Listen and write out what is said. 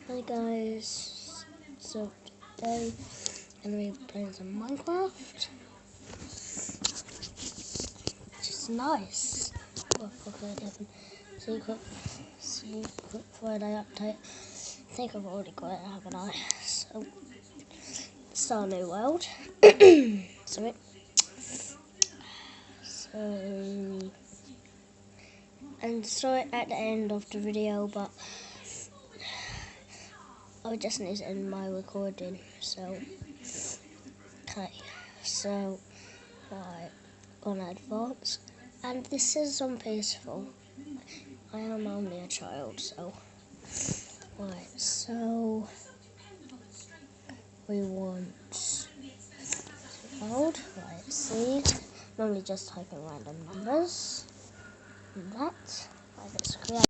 Hi guys, so today I'm going to be playing some Minecraft, which is nice. Secret Friday update. I think I've already got it, haven't I? So, start a new world. Sorry. And sorry at the end of the video, but I just need to end my recording, so okay, so right, gonna advance, and this is on peaceful. I am only a child, so right, so we want old, right, seed, normally just type in random numbers, and that, right, let's create